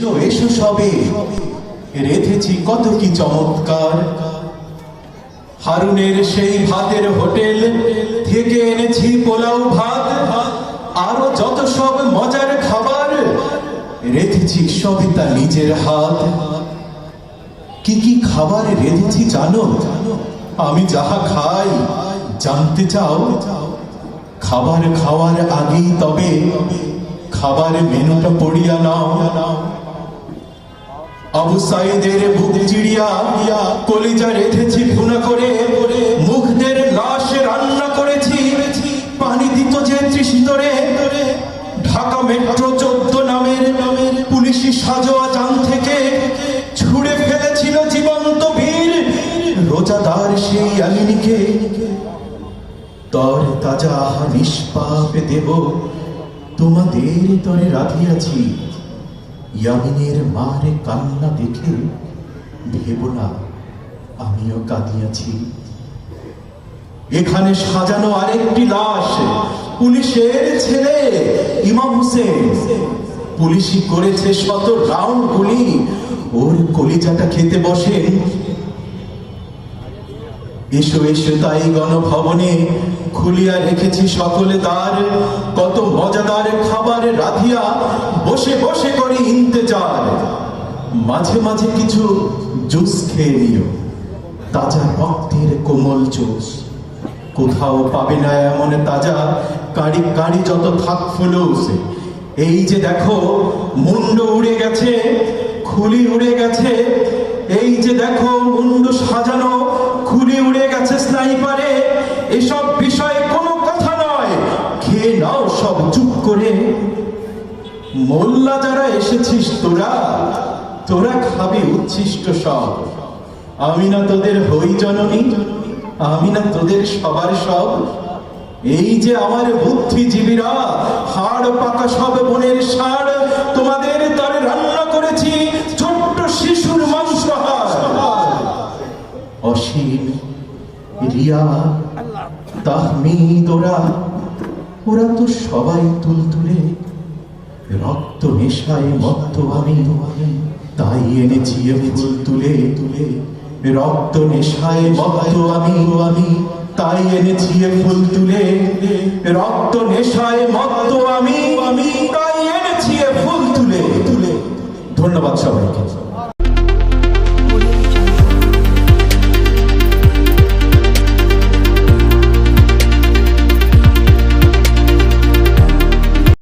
এসো এসো সবে, রেঁধেছি কত কি চমৎকার। হারুনের সেই ভাতের হোটেল থেকে এনেছি পোলাও ভাত, আরো যত সব মজার খাবার রেঁধেছি সবই তা নিজের হাত। কি কি খাবার রেঁধেছি জানো? আমি যাহা খাই জানতে চাও? খাবার খাওয়ার আগেই তবে খাবার মেনুটা পড়িয়া নাও। আবু সাইদের বুক চিড়িয়া কলিজা রেঁধেছি ভুনা করে, মুখদের লাশ রান্না করেছি পানি দিত যে তৃষিতরে। ঢাকা মেট্রো 14 নামের পুলিশি সাজোয়া যান থেকে ছুড়ে ফেলেছিল জীবন্ত বীর রোজাদার সেই আমিনীকে। তর তাজা নিষ্পাপ দেহ তোমাদের তরে রাধিয়াছি। ইয়ামিনের মার কান্না দেখে ভেবো না আমিও কাঁদিয়াছি। এখানে সাজানো আরেকটি লাশ, পুলিশের ছেলে ইমাম হোসেন। পুলিশি করেছে 100 রাউন্ড গুলি, ওর কলিজাটা খেতে বসে। এসো এসো তাই গণভবনে খুলিয়া রেখেছি সকলে দ্বার। কত মজাদার খাবার রাধিয়া বসে বসে করি ইন্তেজার। মাঝে মাঝে কিছু জুস খেয়ে নিও, তাজা রক্তের কোমল জুস। কোথাও পাবে না এমন তাজা কাড়ি কাড়ি যত থাক ফুলুস। এই যে দেখো মুন্ড উড়ে গেছে, খুলি উড়ে গেছে। এই যে দেখো মুন্ড সাজানো, খুলি উড়ে গেছে স্নাইপারে। এসব বিষয়ে কোনো কথা নয়, খেয়ে নাও সব চুপ করে। মোল্লা যারা এসেছিস তোরা, তোরা খাবি উচ্ছিষ্ট সব। আমি না তোদের হই জননী, আমি না তোদের সবার সব। এই যে আমার বুদ্ধিজীবীরা, হাড় পাকা সব বনের ষাঁড়, তোমাদের তরে রান্না করেছি ছোট্ট শিশুর মাংস হাড়। অসীম, রিয়া, তাহমিদ ওরা তো সবাই তুলতুলে। রক্ত নেশায় মত্ত আমি, তাই এনেছি ফুল তুলে তুলে। রক্ত নেশায় মত্ত আমি, তাই এনেছি ফুল তুলে। রক্ত নেশায় মত্ত আমি, তাই এনেছি ফুল তুলে তুলে। ধন্যবাদ সবাইকে।